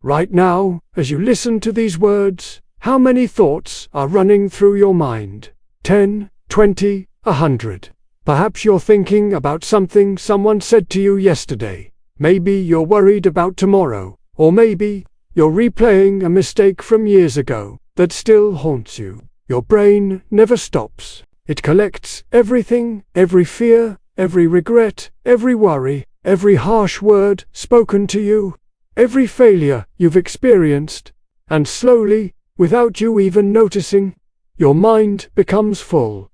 Right now, as you listen to these words, how many thoughts are running through your mind? 10, 20, 100. Perhaps you're thinking about something someone said to you yesterday. Maybe you're worried about tomorrow. Or maybe you're replaying a mistake from years ago that still haunts you. Your brain never stops. It collects everything, every fear, every regret, every worry, every harsh word spoken to you, every failure you've experienced, and slowly, without you even noticing, your mind becomes full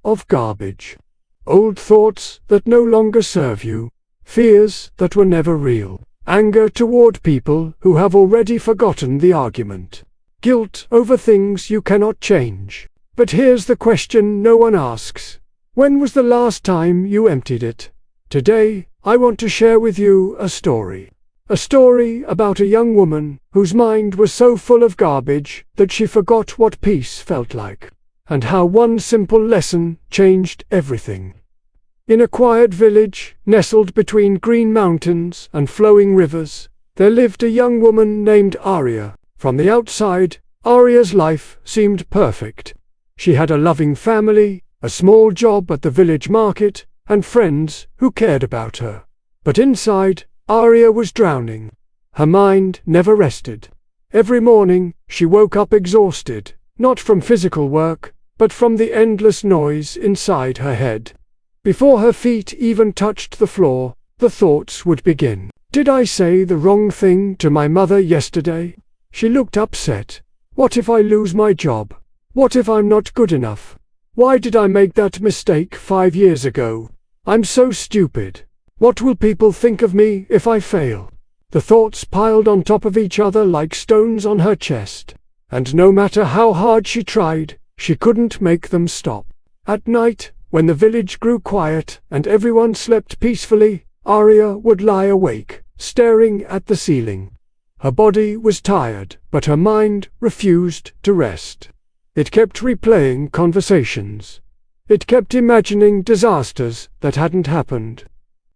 of garbage. Old thoughts that no longer serve you, fears that were never real, anger toward people who have already forgotten the argument, guilt over things you cannot change. But here's the question no one asks. When was the last time you emptied it? Today, I want to share with you a story. A story about a young woman whose mind was so full of garbage that she forgot what peace felt like, and how one simple lesson changed everything. In a quiet village, nestled between green mountains and flowing rivers, there lived a young woman named Aria. From the outside, Aria's life seemed perfect. She had a loving family, a small job at the village market, and friends who cared about her. But inside, Aria was drowning. Her mind never rested. Every morning, she woke up exhausted, not from physical work, but from the endless noise inside her head. Before her feet even touched the floor, the thoughts would begin. Did I say the wrong thing to my mother yesterday? She looked upset. What if I lose my job? What if I'm not good enough? Why did I make that mistake 5 years ago? I'm so stupid. What will people think of me if I fail? The thoughts piled on top of each other like stones on her chest, and no matter how hard she tried, she couldn't make them stop. At night, when the village grew quiet and everyone slept peacefully, Aria would lie awake, staring at the ceiling. Her body was tired, but her mind refused to rest. It kept replaying conversations. It kept imagining disasters that hadn't happened.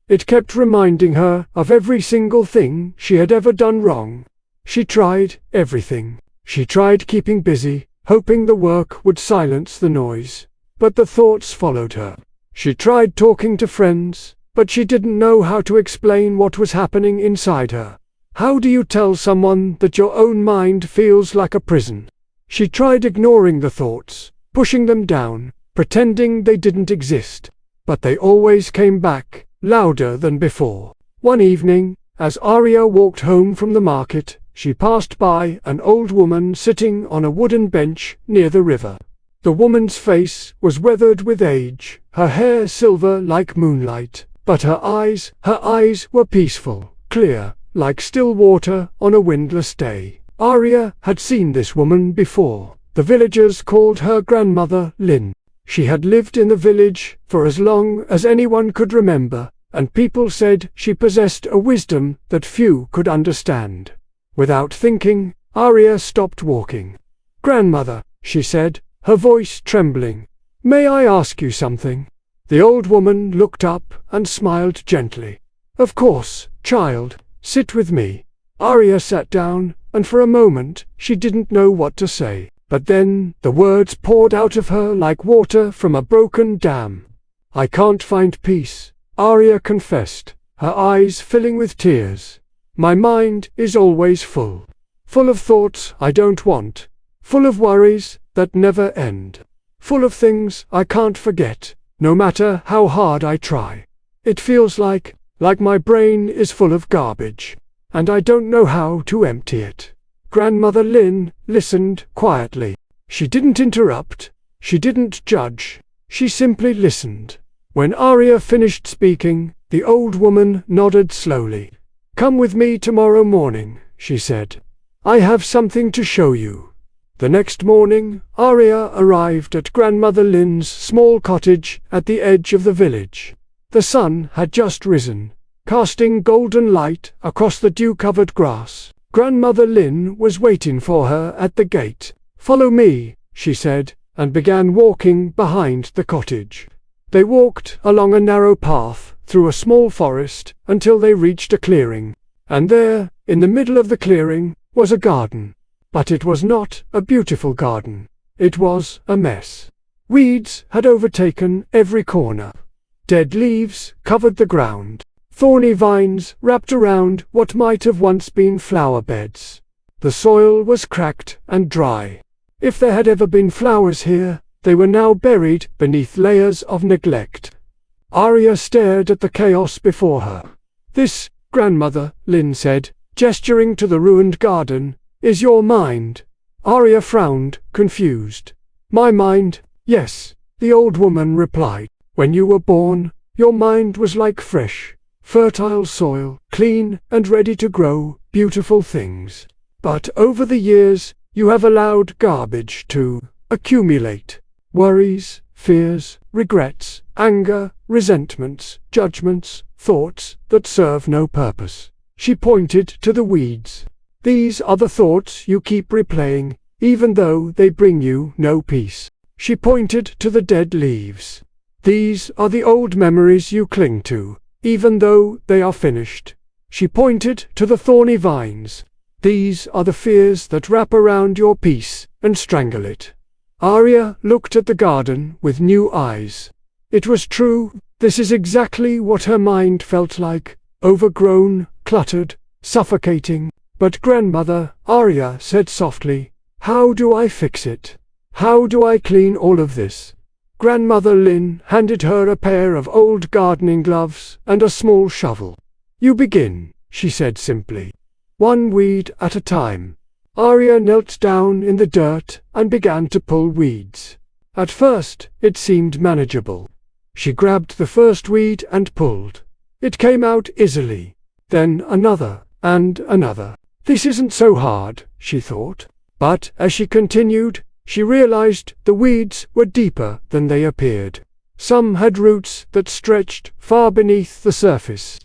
It kept reminding her of every single thing she had ever done wrong. She tried everything. She tried keeping busy, hoping the work would silence the noise. But the thoughts followed her. She tried talking to friends, but she didn't know how to explain what was happening inside her. How do you tell someone that your own mind feels like a prison? She tried ignoring the thoughts, pushing them down, pretending they didn't exist. But they always came back, louder than before. One evening, as Aria walked home from the market, she passed by an old woman sitting on a wooden bench near the river. The woman's face was weathered with age, her hair silver like moonlight, but her eyes were peaceful, clear, like still water on a windless day. Aria had seen this woman before. The villagers called her grandmother Lynn. She had lived in the village for as long as anyone could remember, and people said she possessed a wisdom that few could understand. Without thinking, Aria stopped walking. "Grandmother," she said, her voice trembling, "may I ask you something?" The old woman looked up and smiled gently. "Of course, child, sit with me." Aria sat down, and for a moment she didn't know what to say. But then the words poured out of her like water from a broken dam. "I can't find peace," Aria confessed, her eyes filling with tears. "My mind is always full of thoughts I don't want, full of worries that never end, full of things I can't forget, no matter how hard I try. It feels like my brain is full of garbage, and I don't know how to empty it." Grandmother Lynn listened quietly. She didn't interrupt. She didn't judge. She simply listened. When Aria finished speaking, the old woman nodded slowly. "Come with me tomorrow morning," she said. "I have something to show you." The next morning, Aria arrived at Grandmother Lynn's small cottage at the edge of the village. The sun had just risen, casting golden light across the dew-covered grass. Grandmother Lynn was waiting for her at the gate. "Follow me," she said, and began walking behind the cottage. They walked along a narrow path through a small forest until they reached a clearing. And there, In the middle of the clearing was a garden. But it was not a beautiful garden. It was a mess. Weeds had overtaken every corner. Dead leaves covered the ground. Thorny vines wrapped around what might have once been flower beds. The soil was cracked and dry. If there had ever been flowers here, they were now buried beneath layers of neglect. Aria stared at the chaos before her. "This, Grandmother," Lynn said, gesturing to the ruined garden, "is your mind." Aria frowned, confused. "My mind, yes," the old woman replied. "When you were born, your mind was like fresh, fertile soil, clean and ready to grow beautiful things. But over the years, you have allowed garbage to accumulate. Worries, fears, regrets, anger, resentments, judgments, thoughts that serve no purpose." She pointed to the weeds. "These are the thoughts you keep replaying, even though they bring you no peace." She pointed to the dead leaves. "These are the old memories you cling to, even though they are finished." She pointed to the thorny vines. "These are the fears that wrap around your peace and strangle it." Aria looked at the garden with new eyes. It was true, this is exactly what her mind felt like, overgrown, cluttered, suffocating. "But Grandmother," Aria said softly, "how do I fix it? How do I clean all of this?" Grandmother Lynn handed her a pair of old gardening gloves and a small shovel. "You begin," she said simply. "One weed at a time." Aria knelt down in the dirt and began to pull weeds. At first, it seemed manageable. She grabbed the first weed and pulled. It came out easily. Then another, and another. "This isn't so hard," she thought. But as she continued, she realized the weeds were deeper than they appeared. Some had roots that stretched far beneath the surface.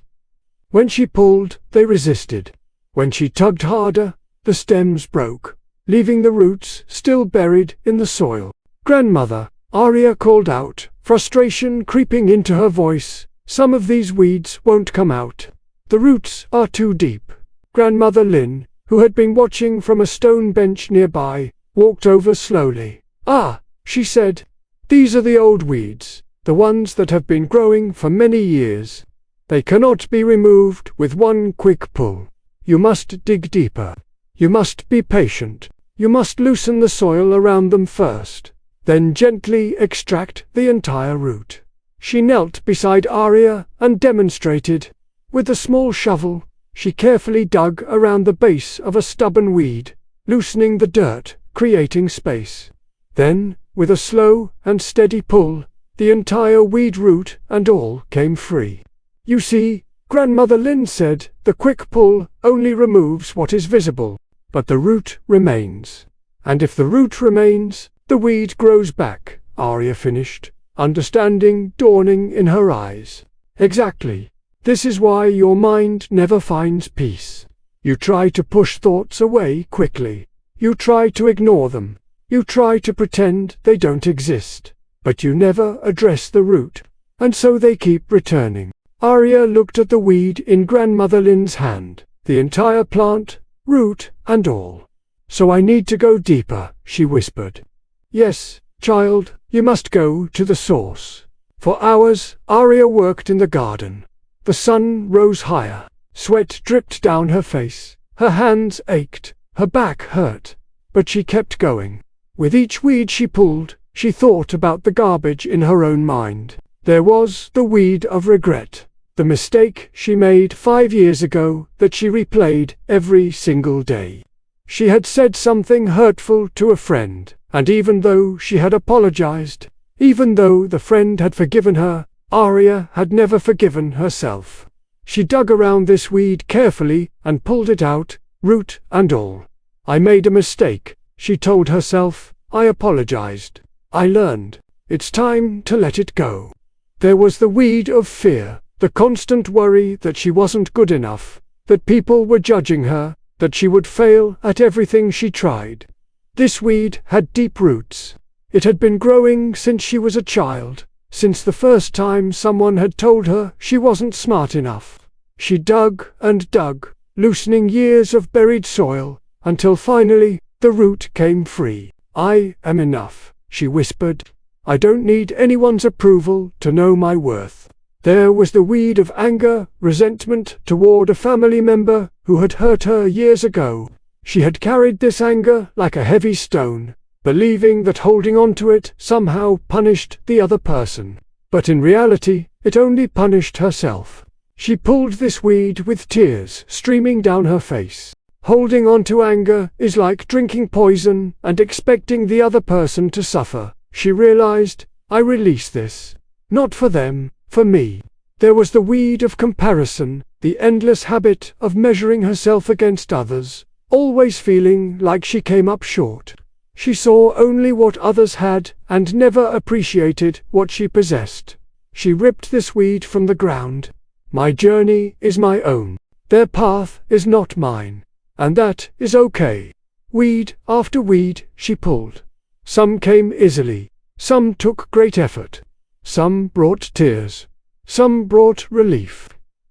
When she pulled, they resisted. When she tugged harder, the stems broke, leaving the roots still buried in the soil. "Grandmother," Aria called out, frustration creeping into her voice, "some of these weeds won't come out. The roots are too deep." Grandmother Lynn, who had been watching from a stone bench nearby, walked over slowly. "Ah," she said, "these are the old weeds, the ones that have been growing for many years. They cannot be removed with one quick pull. You must dig deeper. You must be patient. You must loosen the soil around them first, then gently extract the entire root." She knelt beside Aria and demonstrated. With a small shovel, she carefully dug around the base of a stubborn weed, loosening the dirt, creating space. Then, with a slow and steady pull, the entire weed root and all came free. "You see," Grandmother Lynn said, "the quick pull only removes what is visible, but the root remains. And if the root remains, the weed grows back," Aria finished, understanding dawning in her eyes. "Exactly. This is why your mind never finds peace. You try to push thoughts away quickly. You try to ignore them. You try to pretend they don't exist. But you never address the root. And so they keep returning." Aria looked at the weed in Grandmother Lynn's hand, the entire plant, root and all. "So I need to go deeper," she whispered. "Yes, child, you must go to the source." For hours, Aria worked in the garden. The sun rose higher. Sweat dripped down her face. Her hands ached. Her back hurt. But she kept going. With each weed she pulled, she thought about the garbage in her own mind. There was the weed of regret. The mistake she made 5 years ago that she replayed every single day. She had said something hurtful to a friend, and even though she had apologized, even though the friend had forgiven her, Aria had never forgiven herself. She dug around this weed carefully and pulled it out, root and all. "I made a mistake," she told herself. "I apologized. I learned. It's time to let it go." There was the weed of fear, the constant worry that she wasn't good enough, that people were judging her, that she would fail at everything she tried. This weed had deep roots. It had been growing since she was a child, since the first time someone had told her she wasn't smart enough. She dug and dug, loosening years of buried soil, until finally, the root came free. "I am enough," she whispered. "I don't need anyone's approval to know my worth." There was the weed of anger, resentment toward a family member who had hurt her years ago. She had carried this anger like a heavy stone, believing that holding on to it somehow punished the other person. But in reality, it only punished herself. She pulled this weed with tears streaming down her face. Holding on to anger is like drinking poison and expecting the other person to suffer. She realized, I release this. Not for them, for me. There was the weed of comparison, the endless habit of measuring herself against others, always feeling like she came up short. She saw only what others had and never appreciated what she possessed. She ripped this weed from the ground. My journey is my own. Their path is not mine. And that is okay. Weed after weed she pulled. Some came easily. Some took great effort. Some brought tears. Some brought relief.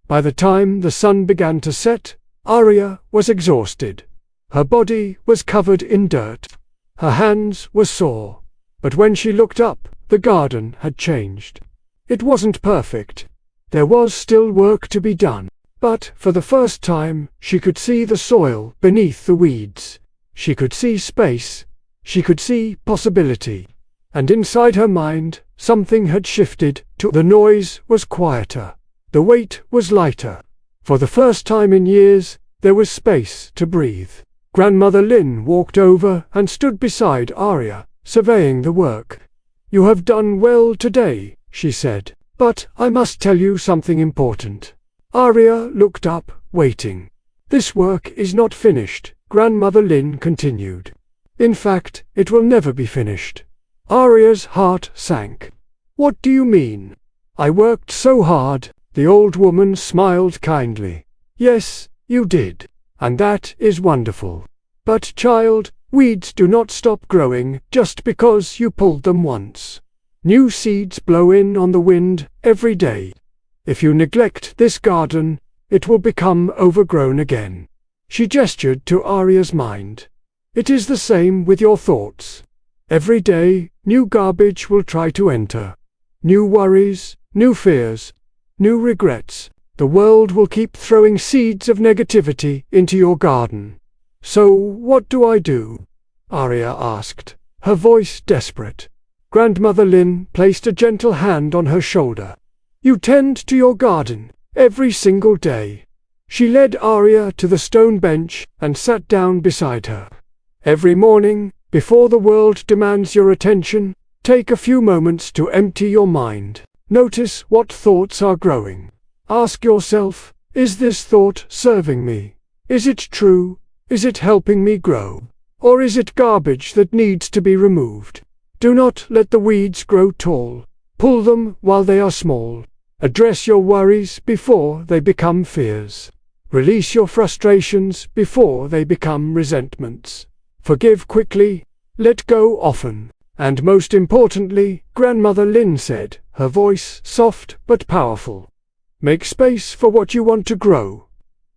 By the time the sun began to set, Aria was exhausted. Her body was covered in dirt. Her hands were sore. But when she looked up, the garden had changed. It wasn't perfect. There was still work to be done. But for the first time, she could see the soil beneath the weeds. She could see space. She could see possibility. And inside her mind, something had shifted to the noise was quieter. The weight was lighter. For the first time in years, there was space to breathe. Grandmother Lynn walked over and stood beside Aria, surveying the work. "You have done well today," she said. "But I must tell you something important." Aria looked up, waiting. "This work is not finished," Grandmother Lynn continued. "In fact, it will never be finished." Aria's heart sank. "What do you mean?" "I worked so hard," the old woman smiled kindly. "Yes, you did. And that is wonderful. But child, weeds do not stop growing just because you pulled them once. New seeds blow in on the wind every day. If you neglect this garden, it will become overgrown again." She gestured to Aria's mind. "It is the same with your thoughts. Every day, new garbage will try to enter. New worries, new fears, new regrets. The world will keep throwing seeds of negativity into your garden." "So what do I do?" Aria asked, her voice desperate. Grandmother Lynn placed a gentle hand on her shoulder. "You tend to your garden, every single day." She led Aria to the stone bench and sat down beside her. "Every morning, before the world demands your attention, take a few moments to empty your mind. Notice what thoughts are growing. Ask yourself, is this thought serving me? Is it true? Is it helping me grow? Or is it garbage that needs to be removed? Do not let the weeds grow tall. Pull them while they are small. Address your worries before they become fears. Release your frustrations before they become resentments. Forgive quickly, let go often. And most importantly," Grandmother Lynn said, her voice soft but powerful, "make space for what you want to grow."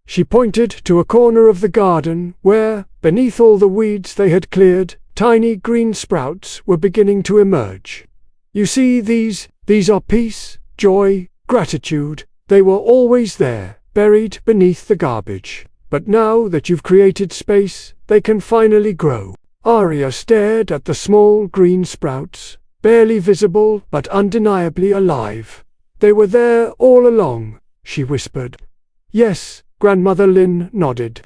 She pointed to a corner of the garden where, beneath all the weeds they had cleared, tiny green sprouts were beginning to emerge. "You see these are peace, joy, gratitude. They were always there, buried beneath the garbage. But now that you've created space, they can finally grow." Aria stared at the small green sprouts, barely visible but undeniably alive. "They were there all along," she whispered. "Yes," Grandmother Lynn nodded.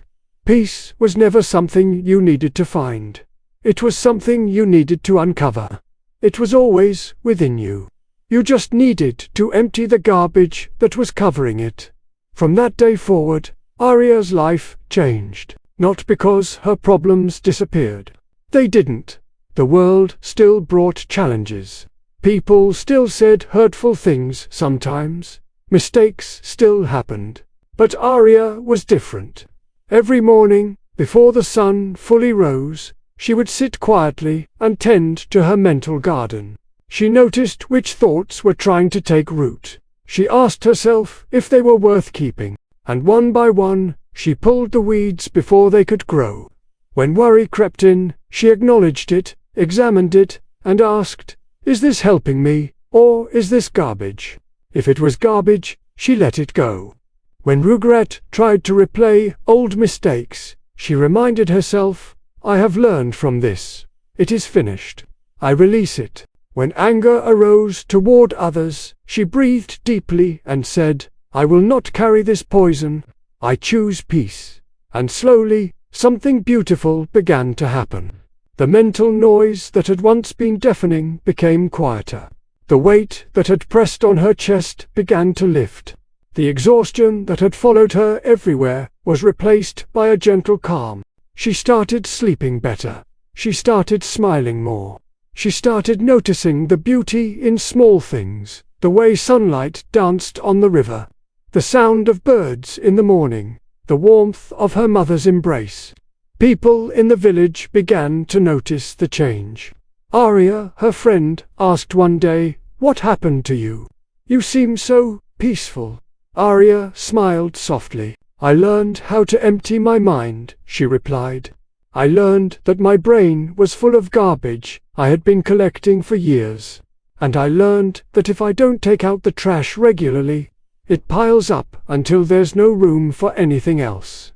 "Peace was never something you needed to find. It was something you needed to uncover. It was always within you. You just needed to empty the garbage that was covering it." From that day forward, Aria's life changed. Not because her problems disappeared. They didn't. The world still brought challenges. People still said hurtful things sometimes. Mistakes still happened. But Aria was different. Every morning, before the sun fully rose, she would sit quietly and tend to her mental garden. She noticed which thoughts were trying to take root. She asked herself if they were worth keeping. And one by one, She pulled the weeds before they could grow. When worry crept in, she acknowledged it, examined it, and asked, "Is this helping me, or is this garbage?" If it was garbage, she let it go. When regret tried to replay old mistakes, she reminded herself, "I have learned from this. It is finished. I release it." When anger arose toward others, she breathed deeply and said, "I will not carry this poison. I choose peace." And slowly, something beautiful began to happen. The mental noise that had once been deafening became quieter. The weight that had pressed on her chest began to lift. The exhaustion that had followed her everywhere was replaced by a gentle calm. She started sleeping better. She started smiling more. She started noticing the beauty in small things, the way sunlight danced on the river, the sound of birds in the morning, the warmth of her mother's embrace. People in the village began to notice the change. Aria, her friend, asked one day, "What happened to you? You seem so peaceful." Aria smiled softly. "I learned how to empty my mind," she replied. "I learned that my brain was full of garbage I had been collecting for years. And I learned that if I don't take out the trash regularly, it piles up until there's no room for anything else."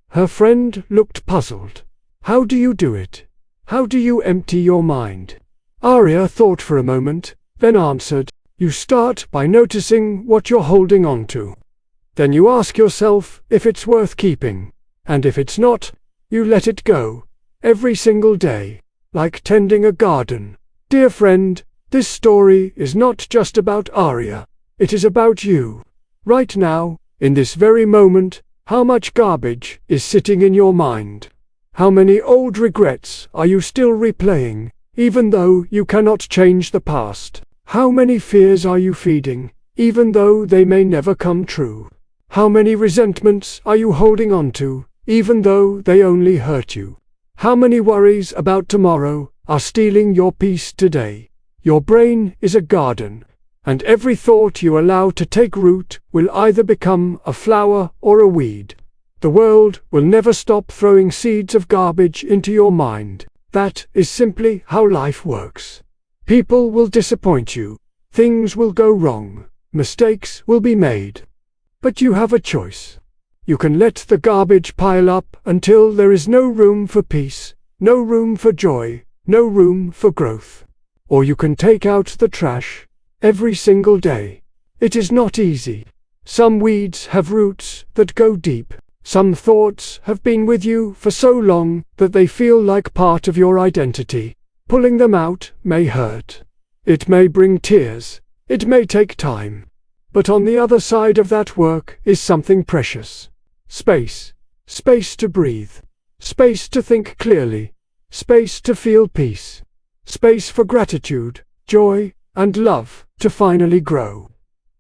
Her friend looked puzzled. "How do you do it? How do you empty your mind?" Aria thought for a moment, then answered, "You start by noticing what you're holding on to. Then you ask yourself if it's worth keeping. And if it's not, you let it go. Every single day. Like tending a garden." Dear friend, this story is not just about Aria. It is about you. Right now, in this very moment, how much garbage is sitting in your mind? How many old regrets are you still replaying, even though you cannot change the past? How many fears are you feeding, even though they may never come true? How many resentments are you holding on to, even though they only hurt you? How many worries about tomorrow are stealing your peace today? Your brain is a garden, and every thought you allow to take root will either become a flower or a weed. The world will never stop throwing seeds of garbage into your mind. That is simply how life works. People will disappoint you. Things will go wrong. Mistakes will be made. But you have a choice. You can let the garbage pile up until there is no room for peace, no room for joy, no room for growth. Or you can take out the trash every single day. It is not easy. Some weeds have roots that go deep. Some thoughts have been with you for so long that they feel like part of your identity. Pulling them out may hurt. It may bring tears. It may take time. But on the other side of that work is something precious. Space. Space to breathe. Space to think clearly. Space to feel peace. Space for gratitude, joy, and love to finally grow.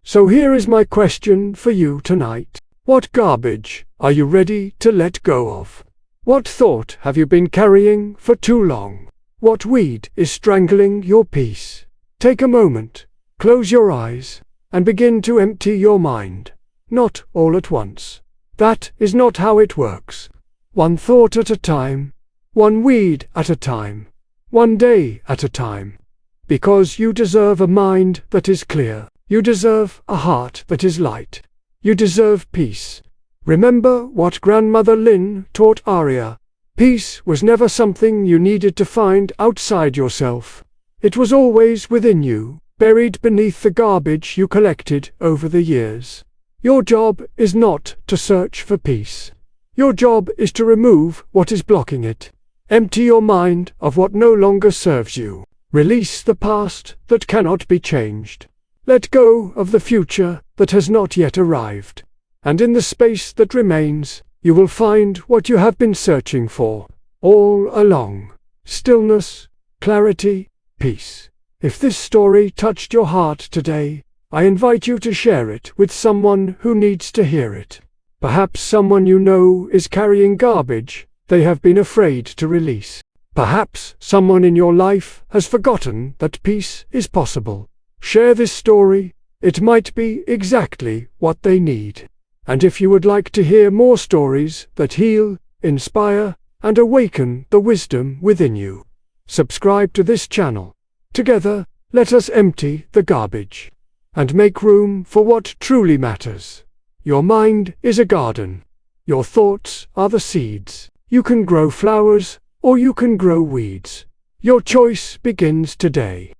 So here is my question for you tonight. What garbage are you ready to let go of? What thought have you been carrying for too long? What weed is strangling your peace? Take a moment, close your eyes, and begin to empty your mind. Not all at once. That is not how it works. One thought at a time, one weed at a time, one day at a time. Because you deserve a mind that is clear. You deserve a heart that is light. You deserve peace. Remember what Grandmother Lynn taught Aria. Peace was never something you needed to find outside yourself. It was always within you, buried beneath the garbage you collected over the years. Your job is not to search for peace. Your job is to remove what is blocking it. Empty your mind of what no longer serves you. Release the past that cannot be changed. Let go of the future that has not yet arrived. And in the space that remains, you will find what you have been searching for all along. Stillness, clarity, peace. If this story touched your heart today, I invite you to share it with someone who needs to hear it. Perhaps someone you know is carrying garbage they have been afraid to release. Perhaps someone in your life has forgotten that peace is possible. Share this story. It might be exactly what they need. And if you would like to hear more stories that heal, inspire, and awaken the wisdom within you, subscribe to this channel. Together, let us empty the garbage and make room for what truly matters. Your mind is a garden. Your thoughts are the seeds. You can grow flowers, or you can grow weeds. Your choice begins today.